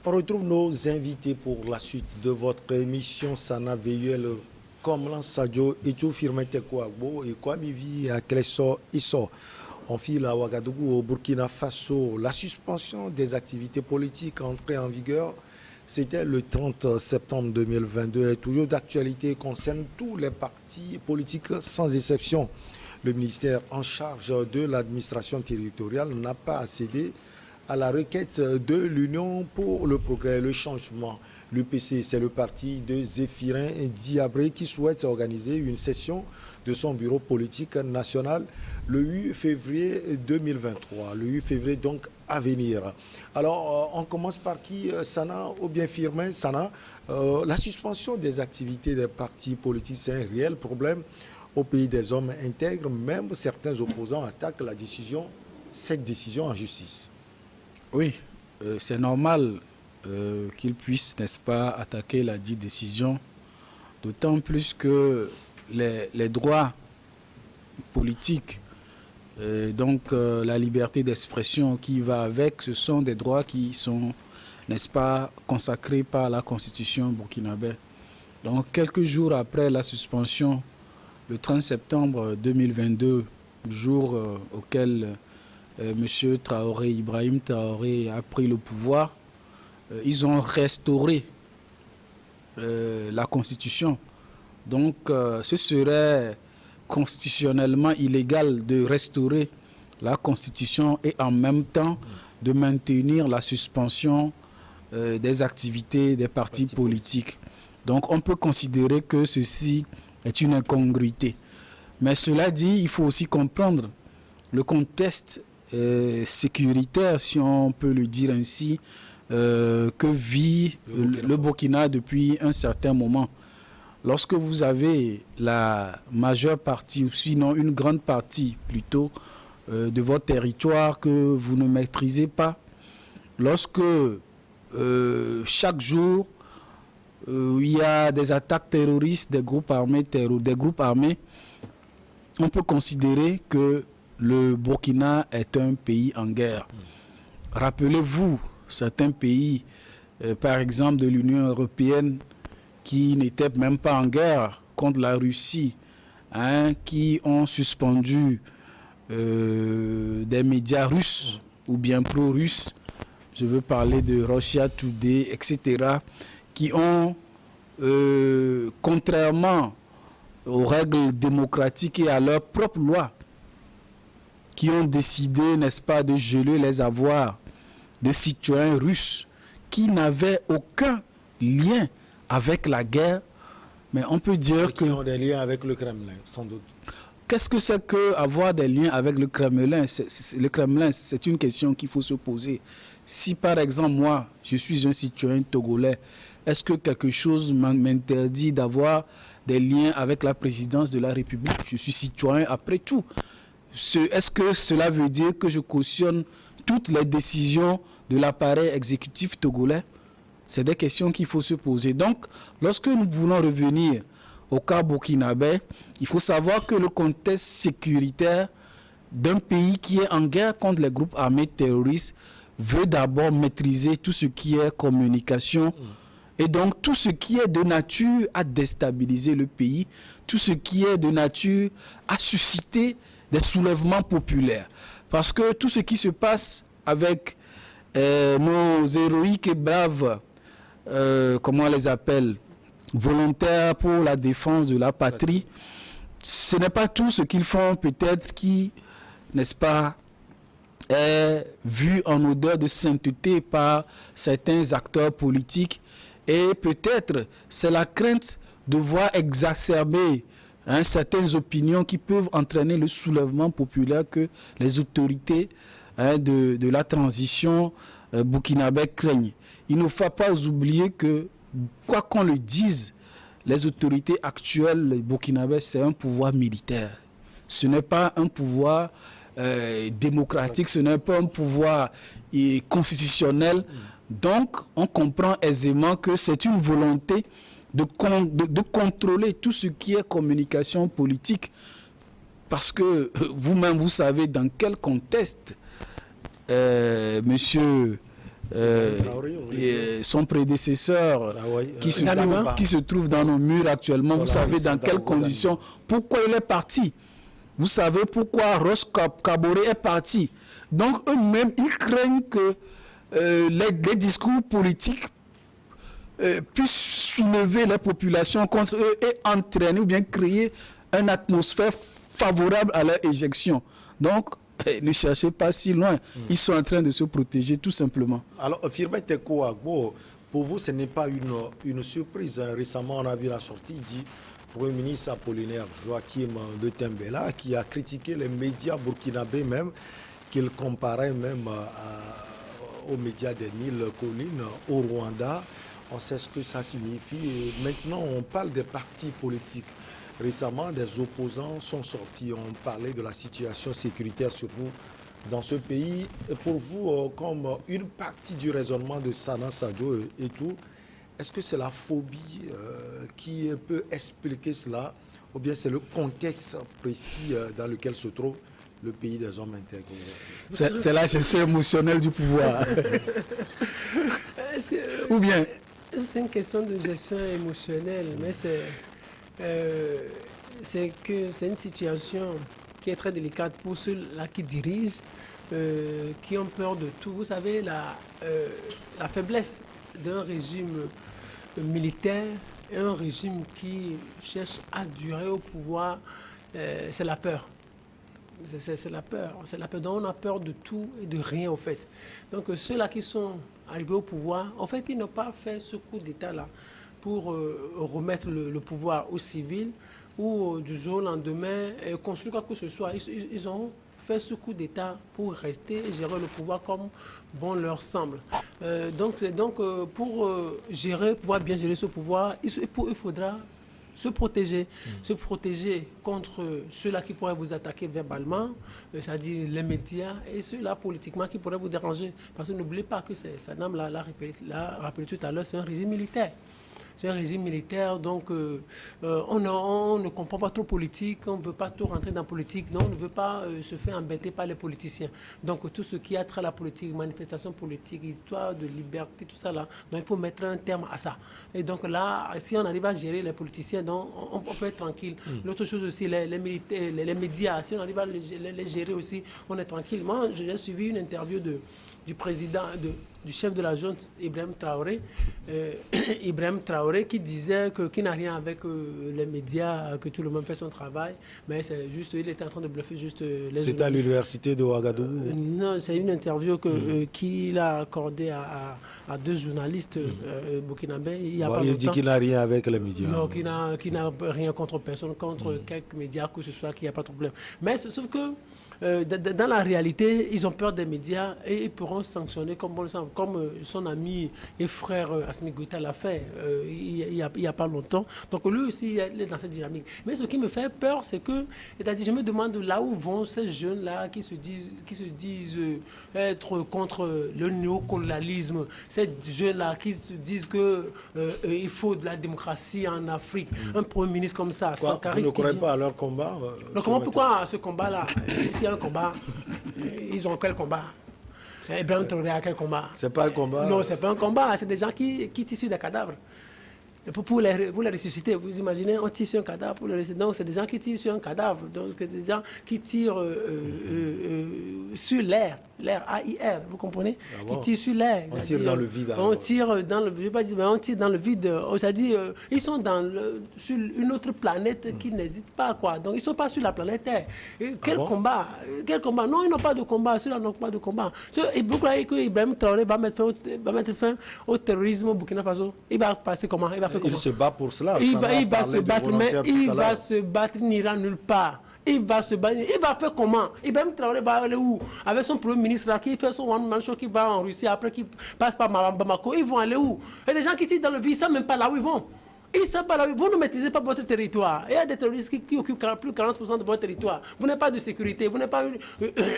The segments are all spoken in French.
On retrouve nos invités pour la suite de votre émission Sana Veillel comme Sadio et tout firmete Kouagbo et Kwamivi à Klesso Isso. On file à Ouagadougou au Burkina Faso. La suspension des activités politiques entrée en vigueur, c'était le 30 septembre 2022 et toujours d'actualité concerne tous les partis politiques sans exception. Le ministère en charge de l'administration territoriale n'a pas cédé à la requête de l'Union pour le progrès et le changement. L'UPC, c'est le parti de Zéphirin Diabré qui souhaite organiser une session de son bureau politique national le 8 février 2023. Le 8 février donc à venir. Alors, on commence par qui, Sana, ou bien Firmin, Sana. La suspension des activités des partis politiques, c'est un réel problème au pays des hommes intègres. Même certains opposants attaquent cette décision en justice. Oui, c'est normal qu'ils puissent, n'est-ce pas, attaquer la dite décision, d'autant plus que les droits politiques, donc la liberté d'expression qui va avec, ce sont des droits qui sont, n'est-ce pas, consacrés par la Constitution burkinabé. Donc quelques jours après la suspension, le 30 septembre 2022, jour auquel M. Traoré, Ibrahim Traoré a pris le pouvoir, ils ont restauré la Constitution. Donc ce serait constitutionnellement illégal de restaurer la Constitution et en même temps de maintenir la suspension des activités des partis politiques. Donc on peut considérer que ceci est une incongruité. Mais cela dit, il faut aussi comprendre le contexte sécuritaire, si on peut le dire ainsi, que vit le Burkina depuis un certain moment. Lorsque vous avez la majeure partie, ou sinon une grande partie plutôt, de votre territoire que vous ne maîtrisez pas, lorsque chaque jour il y a des attaques terroristes, des groupes armés, on peut considérer que le Burkina est un pays en guerre. Rappelez-vous, certains pays, par exemple de l'Union européenne, qui n'étaient même pas en guerre contre la Russie, qui ont suspendu des médias russes ou bien pro-russes, je veux parler de Russia Today, etc., qui ont, contrairement aux règles démocratiques et à leurs propres lois, qui ont décidé, n'est-ce pas, de geler les avoirs de citoyens russes qui n'avaient aucun lien avec la guerre. Mais on peut dire que... Qui ont des liens avec le Kremlin, sans doute. Qu'est-ce que c'est qu'avoir des liens avec le Kremlin? Le Kremlin, c'est une question qu'il faut se poser. Si, par exemple, moi, je suis un citoyen togolais, est-ce que quelque chose m'interdit d'avoir des liens avec la présidence de la République? Je suis citoyen après tout. Est-ce que cela veut dire que je cautionne toutes les décisions de l'appareil exécutif togolais? C'est des questions qu'il faut se poser. Donc, lorsque nous voulons revenir au cas burkinabé, il faut savoir que le contexte sécuritaire d'un pays qui est en guerre contre les groupes armés terroristes veut d'abord maîtriser tout ce qui est communication et donc tout ce qui est de nature à déstabiliser le pays, tout ce qui est de nature à susciter des soulèvements populaires. Parce que tout ce qui se passe avec nos héroïques et braves, comment on les appelle, volontaires pour la défense de la patrie, ce n'est pas tout ce qu'ils font peut-être qui, n'est-ce pas, est vu en odeur de sainteté par certains acteurs politiques. Et peut-être c'est la crainte de voir exacerber certaines opinions qui peuvent entraîner le soulèvement populaire que les autorités de la transition burkinabé craignent. Il ne faut pas oublier que, quoi qu'on le dise, les autorités actuelles, les burkinabés, c'est un pouvoir militaire. Ce n'est pas un pouvoir démocratique, ce n'est pas un pouvoir constitutionnel. Donc, on comprend aisément que c'est une volonté de contrôler tout ce qui est communication politique. Parce que vous-même, vous savez dans quel contexte monsieur et son prédécesseur qui se trouve dans nos murs actuellement. Vous savez dans quelles conditions, pourquoi il est parti. Vous savez pourquoi Roch Kaboré est parti. Donc eux-mêmes, ils craignent que les discours politiques puissent soulever les populations contre eux et entraîner ou bien créer une atmosphère favorable à leur éjection. Donc, ne cherchez pas si loin. Ils sont en train de se protéger tout simplement. Alors, Firmin Teko Agbo, pour vous, ce n'est pas une surprise. Récemment, on a vu la sortie du Premier ministre Apollinaire Joachim de Tembela qui a critiqué les médias burkinabés même, qu'il comparait même aux médias des Nil collines au Rwanda. On sait ce que ça signifie. Et maintenant, on parle des partis politiques. Récemment, des opposants sont sortis. On parlait de la situation sécuritaire surtout dans ce pays. Et pour vous, comme une partie du raisonnement de Sana Sadio et tout, est-ce que c'est la phobie qui peut expliquer cela ou bien c'est le contexte précis dans lequel se trouve le pays des hommes intégrés? C'est la gestion émotionnelle du pouvoir. Ou bien c'est une question de gestion émotionnelle, mais c'est une situation qui est très délicate pour ceux-là qui dirigent, qui ont peur de tout. Vous savez, la faiblesse d'un régime militaire et un régime qui cherche à durer au pouvoir, c'est la peur. C'est la peur. C'est la peur. Donc on a peur de tout et de rien, en fait. Donc ceux-là qui sont arrivés au pouvoir, en fait, ils n'ont pas fait ce coup d'État-là pour remettre le pouvoir aux civils ou du jour au lendemain construire quoi que ce soit. Ils ont fait ce coup d'État pour rester et gérer le pouvoir comme bon leur semble. Donc pour pouvoir bien gérer ce pouvoir, il faudra se protéger contre ceux-là qui pourraient vous attaquer verbalement, c'est-à-dire les médias, et ceux-là politiquement qui pourraient vous déranger. Parce que n'oubliez pas que Saddam l'a rappelé tout à l'heure, c'est un régime militaire. C'est un régime militaire, donc on ne comprend pas trop politique, on ne veut pas trop rentrer dans la politique, non, on ne veut pas se faire embêter par les politiciens. Donc tout ce qui a trait à la politique, manifestation politique, histoire de liberté, tout ça là, donc il faut mettre un terme à ça. Et donc là, si on arrive à gérer les politiciens, donc on peut être tranquille. L'autre chose aussi, les militaires, les médias, si on arrive à les gérer aussi, on est tranquille. Moi, j'ai suivi une interview du président, du chef de la junte, Ibrahim Traoré, qui disait qu'il n'a rien avec les médias, que tout le monde fait son travail, mais c'est juste, il était en train de bluffer juste les journalistes. C'était à l'université de Ouagadougou? Non, c'est une interview qu'il a accordée à deux journalistes burkinabés. Il dit qu'il n'a rien avec les médias. Non, qu'il n'a rien contre personne, contre quelques médias, que ce soit, qu'il n'y a pas de problème. Mais sauf que dans la réalité, ils ont peur des médias et ils pourront sanctionner comme son ami et frère Assimi Goïta l'a fait il y a pas longtemps. Donc lui aussi, il est dans cette dynamique. Mais ce qui me fait peur, c'est que, c'est-à-dire, je me demande là où vont ces jeunes-là qui se disent être contre le néocolonialisme, ces jeunes-là qui se disent qu'il faut de la démocratie en Afrique. Un premier ministre comme ça, Sankaris. Vous ne croyez pas à leur combat? Pourquoi ce combat-là? S'il y a un combat, ils ont quel combat? Ibrahim Traoré a quel combat? C'est pas un combat? Non, c'est pas un combat, c'est des gens qui tissent des cadavres. Pour les ressusciter, vous imaginez, on tire sur un cadavre pour les ressusciter. Donc, c'est des gens qui tirent sur un cadavre. Donc, c'est des gens qui tirent sur l'air, AIR, vous comprenez? Ah bon? Qui tirent sur l'air. On tire dans le vide. On tire dans le vide, je vais pas dire, mais on tire dans le vide. C'est-à-dire, ils sont sur une autre planète qui n'existe pas, quoi. Donc, ils ne sont pas sur la planète Terre. Quel combat? Non, ils n'ont pas de combat. Ceux-là n'ont pas de combat. Et vous croyez que Ibrahim Traoré va mettre fin au terrorisme au Burkina Faso? Il va passer comment? Il se bat pour cela. Il va se battre, mais il va se battre, il n'ira nulle part. Il va se battre. Il va faire comment? Ibrahim Traoré va aller où? Avec son premier ministre là, qui fait son one-man show, qui va en Russie, après qui passe par Bamako. Ils vont aller où? Il y a des gens qui tirent dans le vide, ils ne savent même pas là où ils vont. Ils ne savent pas la vie. Vous ne maîtrisez pas votre territoire. Il y a des terroristes qui occupent plus de 40% de votre territoire. Vous n'avez pas de sécurité. Vous n'avez pas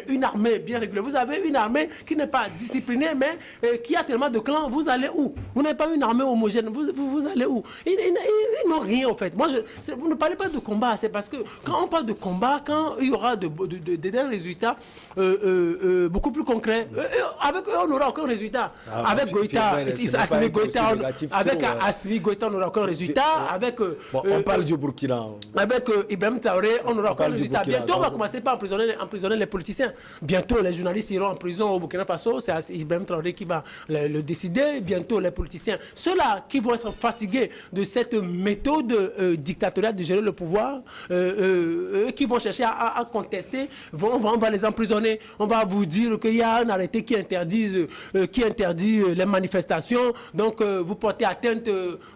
une armée bien régulée. Vous avez une armée qui n'est pas disciplinée, mais qui a tellement de clans. Vous allez où? Vous n'avez pas une armée homogène. Vous allez où? Ils n'ont rien, en fait. Vous ne parlez pas de combat. C'est parce que quand on parle de combat, quand il y aura des résultats beaucoup plus concrets, avec eux, on n'aura aucun résultat. Avec Goïta, avec Assimi Goïta, on n'aura aucun résultat. Avec, on parle du Burkina. Avec Ibrahim Traoré, on n'aura aucun résultat. Bientôt, on va commencer par emprisonner les politiciens. Bientôt, les journalistes iront en prison au Burkina Faso. C'est Ibrahim Traoré qui va le décider. Bientôt, les politiciens. Ceux-là qui vont être fatigués de cette méthode dictatoriale de gérer le pouvoir, qui vont chercher à contester, on va les emprisonner. On va vous dire qu'il y a un arrêté qui interdit les manifestations. Donc, vous portez atteinte,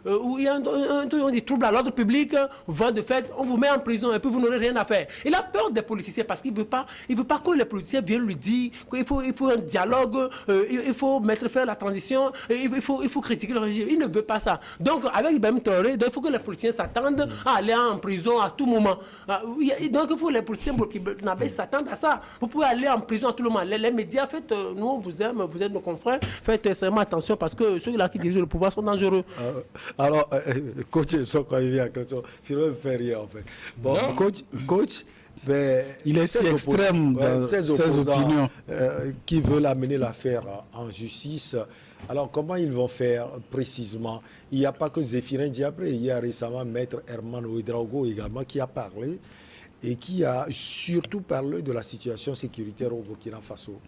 ou il y a un truc, on dit trouble à l'ordre public, voie de fait, on vous met en prison et puis vous n'aurez rien à faire. Il a peur des politiciens parce qu'il ne veut pas que les politiciens viennent lui dire qu'il faut un dialogue, il faut mettre fin à la transition, il faut critiquer le régime. Il ne veut pas ça. Donc, avec Ibrahim Traoré, il faut que les politiciens s'attendent à aller en prison à tout moment. Donc, il faut que les politiciens burkinabés s'attendent à ça. Vous pouvez aller en prison à tout moment. Les médias, nous, on vous aime, vous êtes nos confrères, faites extrêmement attention parce que ceux-là qui dirigent le pouvoir sont dangereux. Alors, coach, quand il vient à question, il ne fait rien en fait. Bon, coach, ben, il est si extrême dans ses opinions. Qui veulent amener l'affaire en justice. Alors, comment ils vont faire précisément? Il n'y a pas que Zéphirin Diabré, il y a récemment Maître Herman Ouedraogo également qui a parlé et qui a surtout parlé de la situation sécuritaire au Burkina Faso.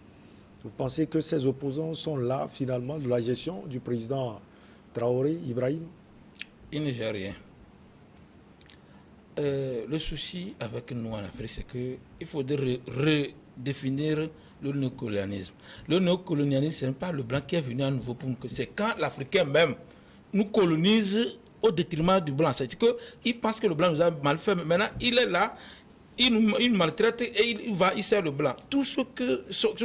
Vous pensez que ces opposants sont là finalement de la gestion du président Traoré, Ibrahim? Il ne gère rien. Le souci avec nous en Afrique, c'est qu'il faudrait redéfinir le néocolonialisme. Le néocolonialisme, ce n'est pas le blanc qui est venu à nouveau pour nous. C'est quand l'Africain même nous colonise au détriment du blanc. C'est-à-dire qu'il pense que le blanc nous a mal fait, mais maintenant il est là, il nous maltraite et il sert le blanc. Tous ceux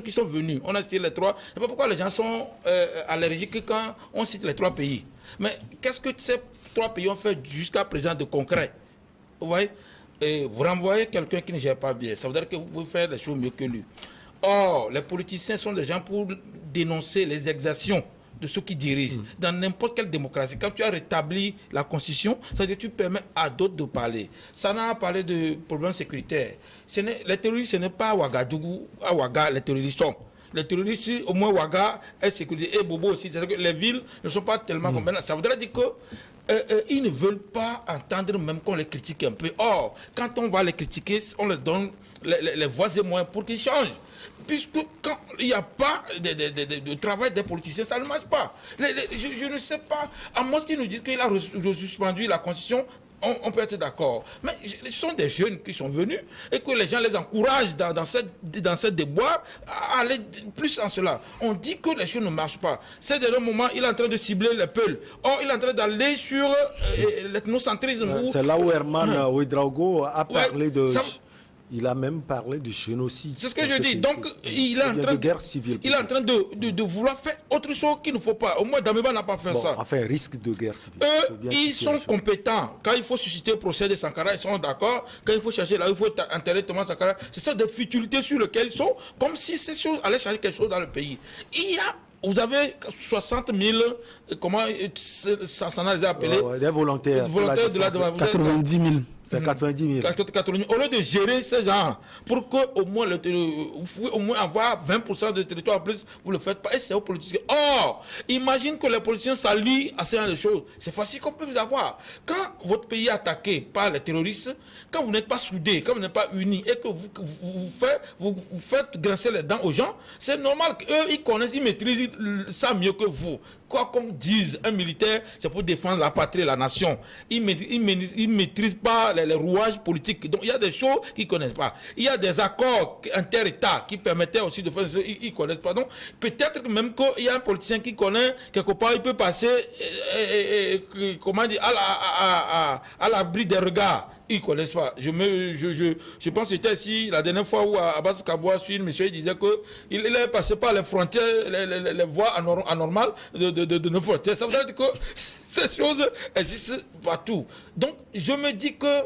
qui sont venus, on a cité les trois, je ne sais pas pourquoi les gens sont allergiques quand on cite les trois pays. Mais qu'est-ce que ces trois pays ont fait jusqu'à présent de concret? Vous voyez? Et vous renvoyez quelqu'un qui ne gère pas bien. Ça veut dire que vous pouvez faire les choses mieux que lui. Or, les politiciens sont des gens pour dénoncer les exactions de ceux qui dirigent. Dans n'importe quelle démocratie, quand tu as rétabli la constitution, ça veut dire que tu permets à d'autres de parler. Ça n'a pas parlé de problèmes sécuritaires. Les terroristes, ce n'est pas à Ouagadougou, à Ouaga, les terroristes sont. Les terroristes, au moins Ouaga est sécurisé. Et Bobo aussi. C'est-à-dire que les villes ne sont pas tellement comme maintenant. Ça voudrait dire que ils ne veulent pas entendre même qu'on les critique un peu. Or, quand on va les critiquer, on leur donne les voies et moyens pour qu'ils changent. Puisque quand il n'y a pas de travail des politiciens, ça ne marche pas. Je ne sais pas, à moins qu'ils nous disent qu'il a suspendu la Constitution, on peut être d'accord. Mais ce sont des jeunes qui sont venus et que les gens les encouragent dans cette déboire à aller plus en cela. On dit que les choses ne marchent pas. C'est dernier moment, il est en train de cibler les peuples. Or, il est en train d'aller sur l'ethnocentrisme. C'est là où Herman Ouedraogo a parlé de... Il a même parlé de génocide. C'est ce que je dis. Donc, il est en train de guerre civile. Il est en train de vouloir faire autre chose qu'il ne faut pas. Au moins, Damiba n'a pas fait ça. Enfin, risque de guerre civile. Ils sont compétents. Quand il faut susciter le procès de Sankara, ils sont d'accord. Quand il faut chercher là, il faut enterrer Thomas Sankara. C'est ça des futilités sur lesquelles ils sont, comme si ces choses allaient changer quelque chose dans le pays. Vous avez 60 000, comment ça s'en a appelé des volontaires de la défense. 90 000. C'est 90 000. 90 000. Au lieu de gérer ces gens, pour qu'au moins, vous pouvez au moins avoir 20% de territoire en plus, vous ne le faites pas. Et c'est aux politiciens. Or, imagine que les politiciens s'allient à ce genre de choses. C'est facile qu'on peut vous avoir. Quand votre pays est attaqué par les terroristes, quand vous n'êtes pas soudés, quand vous n'êtes pas unis, et que vous faites grincer les dents aux gens, c'est normal qu'eux, ils connaissent, ils maîtrisent ça mieux que vous. Quoi qu'on dise, un militaire, c'est pour défendre la patrie et la nation. Il ne maîtrise pas les rouages politiques. Donc, il y a des choses qu'ils ne connaissent pas. Il y a des accords inter-États qui permettaient aussi de faire des choses qu'ils ne connaissent pas. Donc, peut-être même qu'il y a un politicien qui connaît, quelque part, il peut passer comment dire, à l'abri des regards ils ne connaissent pas. Je pense que c'était ici, la dernière fois où Abbas Kaboua, monsieur, il disait qu'il est passé par les frontières, les voies anormales de nos frontières. Ça veut dire que ces choses existent partout. Donc, je me dis que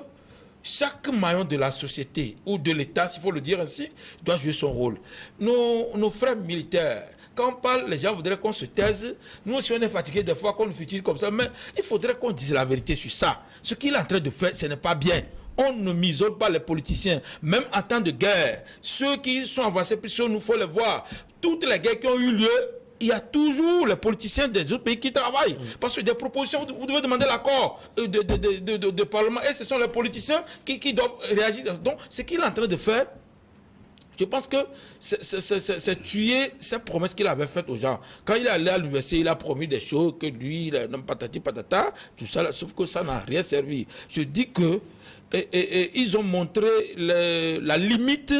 chaque maillon de la société ou de l'État, s'il faut le dire ainsi, doit jouer son rôle. Nos frères militaires, quand on parle, les gens voudraient qu'on se taise. Nous aussi, on est fatigués des fois qu'on nous utilise comme ça. Mais il faudrait qu'on dise la vérité sur ça. Ce qu'il est en train de faire, ce n'est pas bien. On ne m'isole pas les politiciens. Même en temps de guerre, ceux qui sont avancés plus sur nous, il faut les voir. Toutes les guerres qui ont eu lieu, il y a toujours les politiciens des autres pays qui travaillent. Parce que des propositions, vous devez demander l'accord de Parlement. Et ce sont les politiciens qui doivent réagir. Donc, ce qu'il est en train de faire, je pense que c'est tuer ces promesses qu'il avait faites aux gens. Quand il est allé à l'université, il a promis des choses que lui, patati patata, tout ça, sauf que ça n'a rien servi. Je dis que ils ont montré la limite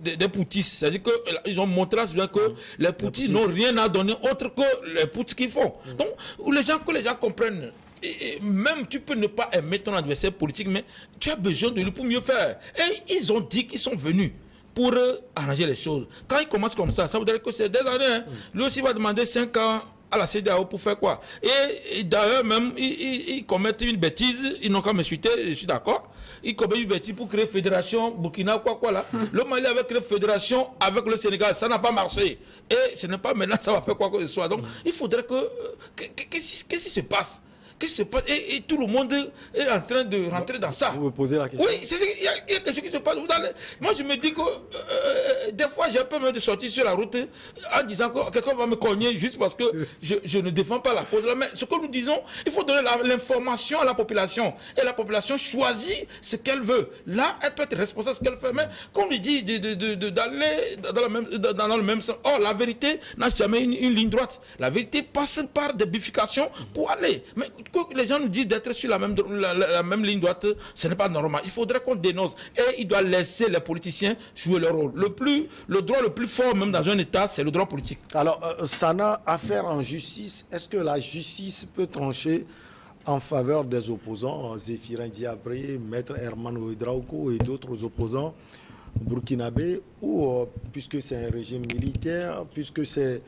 des poutistes. C'est-à-dire qu'ils ont montré que les poutistes n'ont rien à donner autre que les poutistes qu'ils font. Donc, que les gens comprennent. Et même tu peux ne pas aimer ton adversaire politique, mais tu as besoin de lui pour mieux faire. Et ils ont dit qu'ils sont venus pour arranger les choses. Quand ils commencent comme ça veut dire que c'est des années. Hein. Lui aussi va demander 5 ans à la CEDEAO pour faire quoi? Et d'ailleurs, même, ils commettent une bêtise, ils n'ont qu'à me suiter, je suis d'accord. Ils commettent une bêtise pour créer fédération Burkina, quoi là. Le Mali avait créé fédération avec le Sénégal, ça n'a pas marché. Et ce n'est pas maintenant ça va faire quoi que ce soit. Donc, il faudrait qu'est-ce qui se passe? Et tout le monde est en train de rentrer dans ça. Vous me posez la question. Oui, il y a quelque chose qui se passe. Moi, je me dis que des fois, j'ai peur même de sortir sur la route en disant que quelqu'un va me cogner juste parce que je ne défends pas la cause. Mais ce que nous disons, il faut donner l'information à la population. Et la population choisit ce qu'elle veut. Là, elle peut être responsable de ce qu'elle fait. Mais qu'on lui dit d'aller dans le même sens. Or, la vérité n'a jamais une ligne droite. La vérité passe par des bifurcations pour aller. Mais que les gens nous disent d'être sur la même ligne droite, ce n'est pas normal. Il faudrait qu'on dénonce. Et il doit laisser les politiciens jouer leur rôle. Le droit le plus fort, même dans un État, c'est le droit politique. Alors, ça n'a affaire en justice. Est-ce que la justice peut trancher en faveur des opposants, Zéphirin Diabré, Maître Herman Ouedraogo et d'autres opposants burkinabés, ou puisque c'est un régime militaire, puisque c'est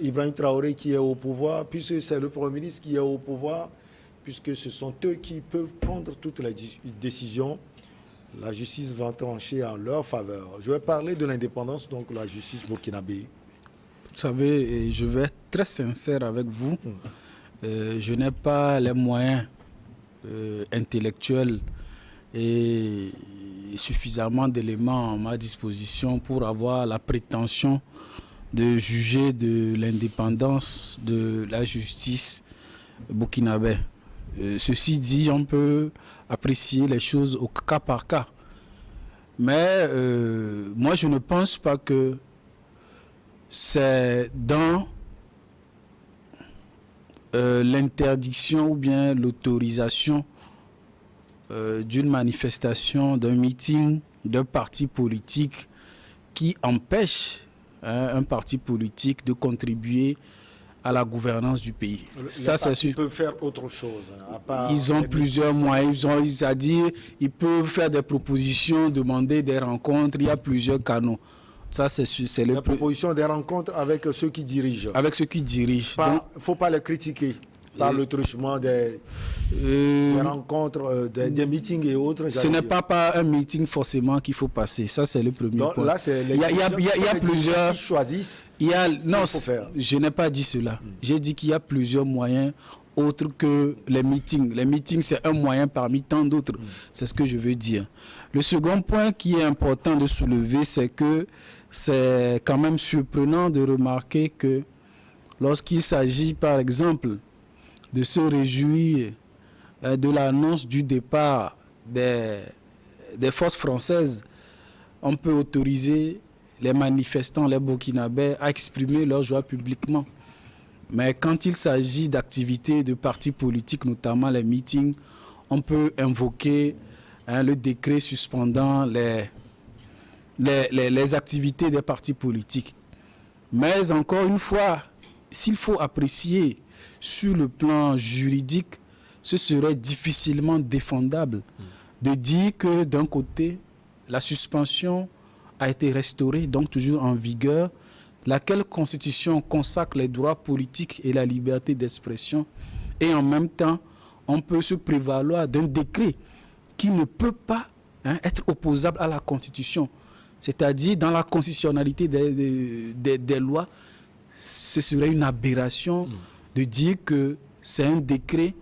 Ibrahim Traoré qui est au pouvoir, puisque c'est le Premier ministre qui est au pouvoir, puisque ce sont eux qui peuvent prendre toutes les décisions, la justice va trancher en leur faveur. Je vais parler de l'indépendance, donc la justice burkinabé. Vous savez, je vais être très sincère avec vous. Je n'ai pas les moyens intellectuels et suffisamment d'éléments à ma disposition pour avoir la prétention de juger de l'indépendance de la justice burkinabé. Ceci dit, on peut apprécier les choses au cas par cas. Mais moi, je ne pense pas que c'est dans l'interdiction ou bien l'autorisation d'une manifestation, d'un meeting, d'un parti politique qui empêche un parti politique de contribuer à la gouvernance du pays. Ça, c'est sûr. Ils peuvent faire autre chose. À part ils ont plusieurs moyens. C'est-à-dire, ils peuvent faire des propositions, demander des rencontres. Il y a plusieurs canaux. Ça, c'est les propositions des rencontres avec ceux qui dirigent. Avec ceux qui dirigent. Il ne faut pas les critiquer par le truchement des rencontres, des meetings et autres. Ce n'est pas par un meeting forcément qu'il faut passer. Ça, c'est le premier point. Là, c'est il y a plusieurs qui choisissent. Non, je n'ai pas dit cela. J'ai dit qu'il y a plusieurs moyens autres que les meetings. Les meetings, c'est un moyen parmi tant d'autres. C'est ce que je veux dire. Le second point qui est important de soulever, c'est que c'est quand même surprenant de remarquer que lorsqu'il s'agit, par exemple, de se réjouir de l'annonce du départ des forces françaises, on peut autoriser les manifestants, les Burkinabés, à exprimer leur joie publiquement. Mais quand il s'agit d'activités de partis politiques, notamment les meetings, on peut invoquer le décret suspendant les activités des partis politiques. Mais encore une fois, s'il faut apprécier sur le plan juridique, ce serait difficilement défendable de dire que d'un côté, la suspension a été restaurée, donc toujours en vigueur, laquelle constitution consacre les droits politiques et la liberté d'expression, et en même temps, on peut se prévaloir d'un décret qui ne peut pas être opposable à la Constitution. C'est-à-dire, dans la constitutionnalité des lois, ce serait une aberration de dire que c'est un décret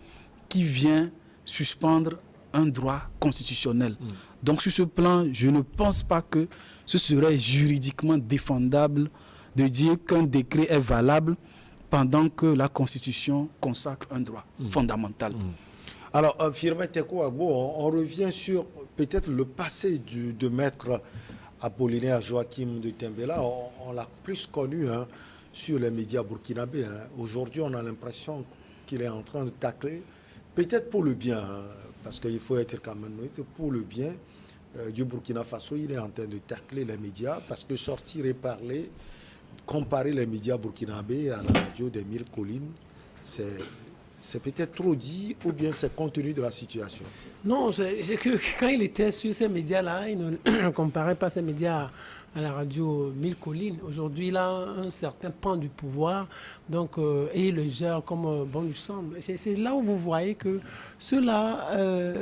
qui vient suspendre un droit constitutionnel. Donc, sur ce plan, je ne pense pas que ce serait juridiquement défendable de dire qu'un décret est valable pendant que la Constitution consacre un droit fondamental. Alors, Firmin Teko Agbo, on revient sur peut-être le passé de maître Apollinaire Joachim de Tembela. On l'a plus connu sur les médias burkinabés. Aujourd'hui, on a l'impression qu'il est en train de tacler, peut-être pour le bien, parce qu'il faut être quand même honnête, pour le bien du Burkina Faso, il est en train de tacler les médias, parce que sortir et parler, comparer les médias burkinabés à la radio des 1000 collines, c'est peut-être trop dit, ou bien c'est compte tenu de la situation? Non, c'est que quand il était sur ces médias-là, il ne comparait pas ces médias à la radio 1000 collines. Aujourd'hui, il a un certain pan du pouvoir, donc, et il le gère comme bon lui semble. C'est là où vous voyez que ceux-là,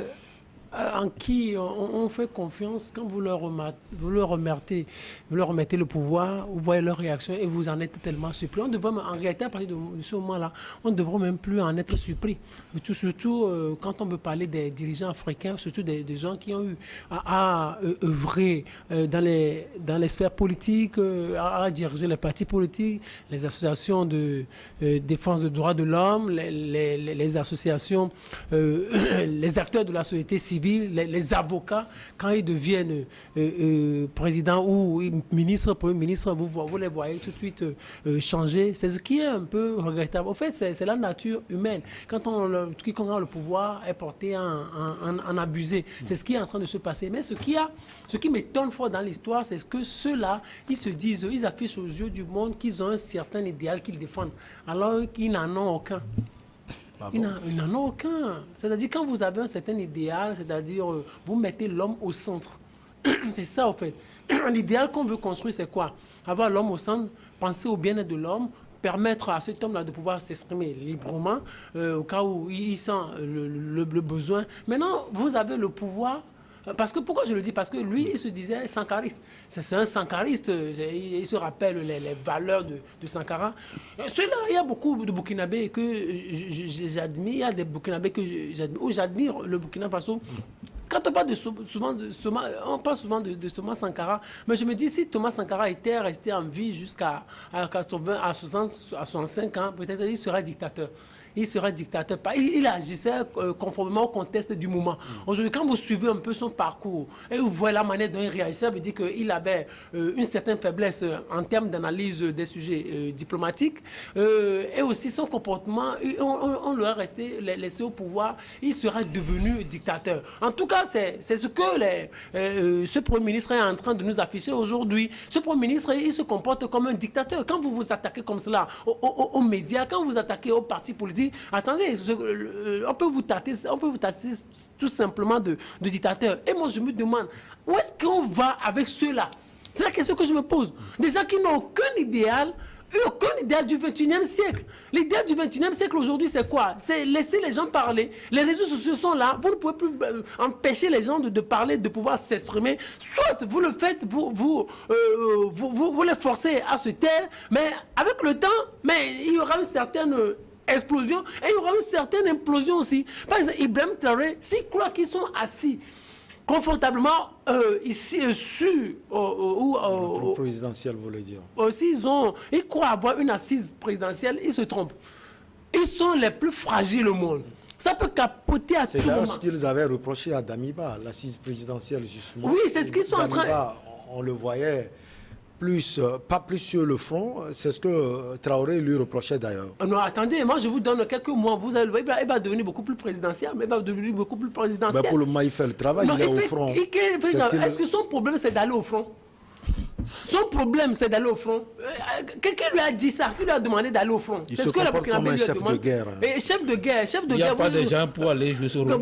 en qui on fait confiance, quand vous leur remettez le pouvoir, vous voyez leur réaction et vous en êtes tellement surpris. On devrait, en réalité, à partir de ce moment-là, on ne devrait même plus en être surpris. Surtout quand on veut parler des dirigeants africains, surtout des gens qui ont eu à œuvrer dans les sphères politiques, à diriger les partis politiques, les associations de défense des droits de l'homme, les associations, les acteurs de la société civile, les avocats, quand ils deviennent président ou ministre, premier ministre, vous les voyez tout de suite changer. C'est ce qui est un peu regrettable. En fait, c'est la nature humaine. Quand quiconque a le pouvoir est porté à en abuser. C'est ce qui est en train de se passer. Mais ce qui m'étonne fort dans l'histoire, c'est que ceux-là, ils affichent aux yeux du monde qu'ils ont un certain idéal qu'ils défendent, alors qu'ils n'en ont aucun. Ah Ils bon? n'en ont aucun. C'est-à-dire, quand vous avez un certain idéal, c'est-à-dire, vous mettez l'homme au centre. C'est ça, en fait. L'idéal qu'on veut construire, c'est quoi? Avoir l'homme au centre, penser au bien-être de l'homme, permettre à cet homme-là de pouvoir s'exprimer librement, au cas où il sent le besoin. Maintenant, vous avez le pouvoir. Parce que, pourquoi je le dis? Parce que lui, il se disait sankariste. C'est un sankariste. Il se rappelle les valeurs de Sankara. Ceux-là, il y a beaucoup de Burkinabés que j'admire. Il y a des Burkinabés que j'admire le Burkina Faso. Quand on parle on parle souvent de Thomas Sankara, mais je me dis, si Thomas Sankara était resté en vie jusqu'à 80, à 60, à 65 ans, peut-être il serait dictateur. Il serait dictateur. Il agissait conformément au contexte du moment. Aujourd'hui, quand vous suivez un peu son parcours et vous voyez la manière dont il réagissait, ça veut dire qu'il avait une certaine faiblesse en termes d'analyse des sujets diplomatiques et aussi son comportement. On lui a resté laissé au pouvoir. Il serait devenu dictateur. En tout cas, c'est ce que ce Premier ministre est en train de nous afficher aujourd'hui. Ce Premier ministre, il se comporte comme un dictateur. Quand vous vous attaquez comme cela aux médias, quand vous attaquez aux partis politiques, attendez, on peut vous taper tout simplement de dictateur. Et moi, je me demande, où est-ce qu'on va avec ceux-là? C'est la question que je me pose. Des gens qui n'ont aucun idéal du 21e siècle. L'idéal du 21e siècle aujourd'hui, c'est quoi? C'est laisser les gens parler. Les réseaux sociaux sont là. Vous ne pouvez plus empêcher les gens de parler, de pouvoir s'exprimer. Soit vous le faites, vous les forcez à se taire, mais avec le temps, il y aura une certaine explosion et il y aura une certaine implosion aussi. Par exemple, Ibrahim Traoré, s'ils croient qu'ils sont assis confortablement ici sur Le présidentiel, vous voulez dire. Ils croient avoir une assise présidentielle, ils se trompent. Ils sont les plus fragiles au monde. Ça peut capoter à tout moment. C'est d'ailleurs ce qu'ils avaient reproché à Damiba, l'assise présidentielle justement. Oui, c'est ce qu'ils sont en train... Damiba, on le voyait pas plus sur le front, c'est ce que Traoré lui reprochait d'ailleurs. Non, attendez, moi je vous donne quelques mois, vous allez voir, il va devenir beaucoup plus présidentiel, mais il va devenir beaucoup plus présidentiel. Mais pour le moment, il fait le travail, il est au front. Est-ce que son problème c'est d'aller au front? Son problème, c'est d'aller au front. Quelqu'un lui a dit ça, qui lui a demandé d'aller au front. Il C'est se ce que la comporte comme Burkinabé un lui a chef de demandé. guerre. Et chef de guerre. Il n'y a pas de gens pour aller jouer ce rôle.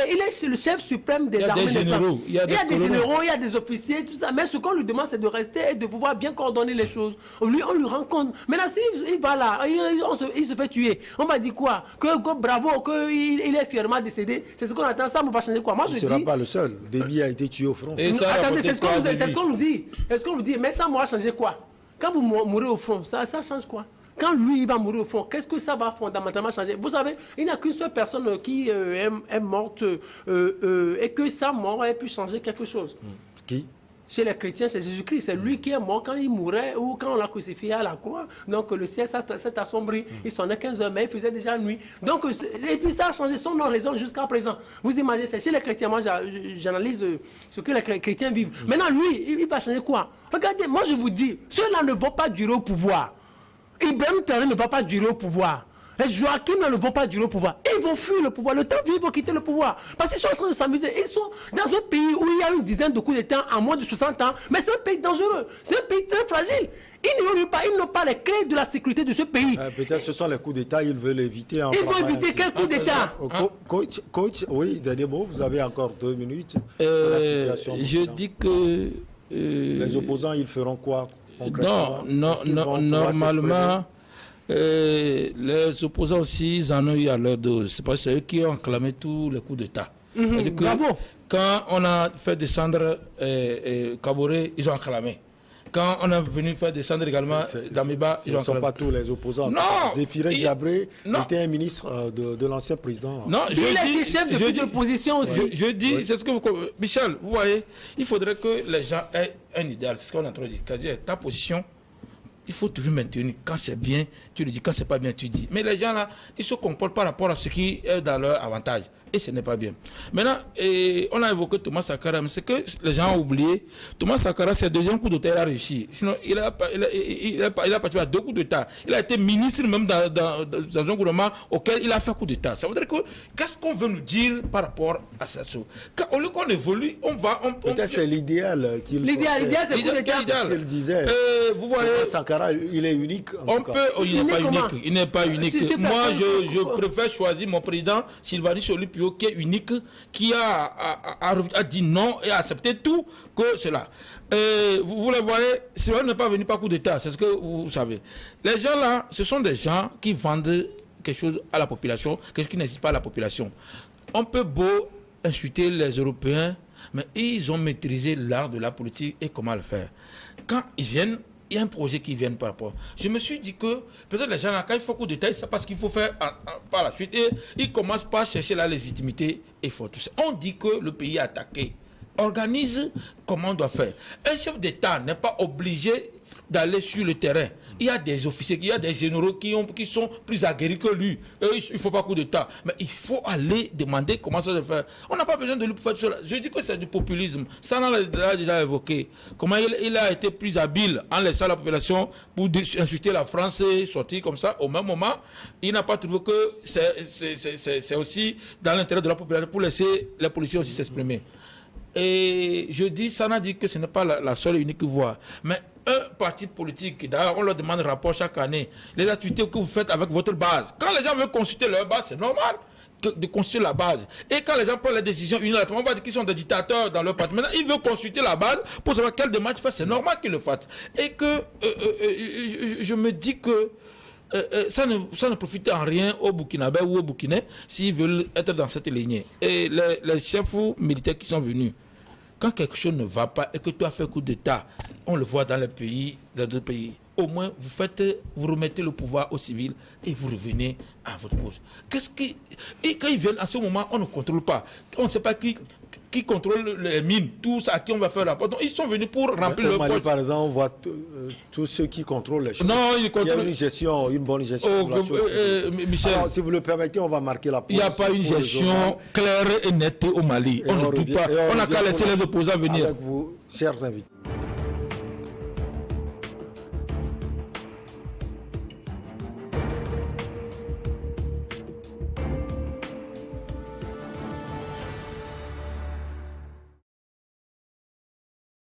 Il est le chef suprême des Il y a armées. des généraux, il y a des colonels. généraux, il y a des officiers, tout ça. Mais ce qu'on lui demande, c'est de rester et de pouvoir bien coordonner les choses. On lui rend compte. Maintenant, s'il va là, il se fait tuer. On va dire quoi? Que bravo, qu'il est fièrement décédé. C'est ce qu'on attend. Ça ne va pas changer quoi? Moi, Il je ne sera dis. pas le seul. Déby a été tué au front. Et ça a Attendez, rapporté c'est ce qu'on quoi, nous, c'est ce Déby qu'on nous dit. Est-ce qu'on nous dit? Mais ça m'aura changé quoi? Quand vous mourrez au front, ça change quoi? Quand lui, il va mourir au fond, qu'est-ce que ça va fondamentalement changer? Vous savez, il n'y a qu'une seule personne qui est morte et que sa mort ait pu changer quelque chose. Qui? Chez les chrétiens, c'est Jésus-Christ. C'est lui qui est mort quand il mourait ou quand on l'a crucifié à la croix. Donc le ciel s'est assombri. Il sonnait 15 heures, mais il faisait déjà nuit. Donc, et puis ça a changé son oraison jusqu'à présent. Vous imaginez, c'est chez les chrétiens. Moi, j'analyse ce que les chrétiens vivent. Maintenant, lui, il va changer quoi? Regardez, moi je vous dis, ceux-là ne vont pas durer au pouvoir. Ibrahim Traoré ne va pas durer au pouvoir. Les Joachim ne vont pas durer au pouvoir. Ils vont fuir le pouvoir. Le temps vient, ils vont quitter le pouvoir. Parce qu'ils sont en train de s'amuser. Ils sont dans un pays où il y a une dizaine de coups d'État en moins de 60 ans. Mais c'est un pays dangereux. C'est un pays très fragile. Ils n'ont pas les clés de la sécurité de ce pays. Peut-être ce sont les coups d'État, ils veulent éviter. Ils vont éviter quel coup d'État? Coach, oui, dernier mot, vous avez encore 2 minutes. Sur la situation Je dis que... les opposants, ils feront quoi concrètement? Non, normalement... les opposants aussi, ils en ont eu à leur dose. C'est parce que c'est eux qui ont acclamé tous les coups d'État. Bravo. Quand on a fait descendre Kaboré, ils ont acclamé. Quand on est venu faire descendre également Damiba, ils ne sont pas tous les opposants. Non, Zéphiré Diabré était un ministre de l'ancien président. Non, il a été chef de l'opposition aussi. Je dis, c'est ce que vous... Michel, vous voyez, il faudrait que les gens aient un idéal. C'est ce qu'on est en train de dire. C'est-à-dire, ta position, il faut toujours maintenir. Quand c'est bien, tu le dis. Quand c'est pas bien, tu dis. Mais les gens là, ils se comportent par rapport à ce qui est dans leur avantage. Et ce n'est pas bien. Maintenant, on a évoqué Thomas Sankara, mais c'est que les gens ont oublié. Thomas Sankara, c'est le deuxième coup d'État, il a réussi. Sinon, il a participé à 2 coups d'État. Il a été ministre même dans un gouvernement auquel il a fait coup d'État. Ça veut dire que, qu'est-ce qu'on veut nous dire par rapport à cette chose? Au lieu qu'on évolue, on va... Peut-être c'est l'idéal qu'il faut. L'idéal, c'est coup d'État. C'est ce qu'il disait. Vous voyez, Thomas Sankara, il est unique. Il n'est pas unique. Il n'est pas unique. Moi, je préfère choisir mon président, Sylvani Solupio, qui est unique, qui a dit non et a accepté tout que cela. Vous le voyez, Sylvani n'est pas venu par coup d'État, c'est ce que vous savez. Les gens là, ce sont des gens qui vendent quelque chose à la population, quelque chose qui n'existe pas à la population. On peut beau insulter les Européens, mais ils ont maîtrisé l'art de la politique et comment le faire. Quand ils viennent, il y a un projet qui vient par rapport. Je me suis dit que peut-être les gens, là, quand il faut coup d'État, ils savent pas ce qu'il faut faire par la suite. Et ils commencent par à chercher la légitimité et font tout ça. On dit que le pays est attaqué. Organise comment on doit faire. Un chef d'État n'est pas obligé d'aller sur le terrain. Il y a des officiers, il y a des généraux qui sont plus aguerris que lui. Il ne faut pas coup d'État. Mais il faut aller demander comment ça se fait. On n'a pas besoin de lui pour faire cela. Je dis que c'est du populisme. Ça, on l'a déjà évoqué. Comment il a été plus habile en laissant la population pour insulter la France et sortir comme ça. Au même moment, il n'a pas trouvé que c'est aussi dans l'intérêt de la population pour laisser les policiers aussi s'exprimer. Et je dis, ça n'a dit que ce n'est pas la seule et unique voie. Mais un parti politique, d'ailleurs, on leur demande un rapport chaque année, les activités que vous faites avec votre base. Quand les gens veulent consulter leur base, c'est normal de consulter la base. Et quand les gens prennent les décisions unilatéralement, on va dire qu'ils sont des dictateurs dans leur parti. Maintenant, ils veulent consulter la base pour savoir quelle démarche faire. C'est normal qu'ils le fassent. Et que je me dis que ça ne profite en rien aux Burkinabés ou aux Burkinais s'ils veulent être dans cette lignée. Et les chefs militaires qui sont venus, quand quelque chose ne va pas et que tu as fait coup d'État, on le voit dans d'autres pays, au moins vous remettez le pouvoir aux civils et vous revenez à votre poste. Et quand ils viennent, à ce moment, on ne contrôle pas. On ne sait pas qui contrôle les mines, tout ça, à qui on va faire rapport. Donc, ils sont venus pour remplir leur poste. Par exemple, on voit tous ceux qui contrôlent les choses. Non, ils contrôlent. Il y a une bonne gestion. Michel, alors, si vous le permettez, on va marquer la pause. Il n'y a pas une gestion claire et nette au Mali. On ne doute pas. On n'a qu'à laisser les opposants venir. Avec vous, chers invités.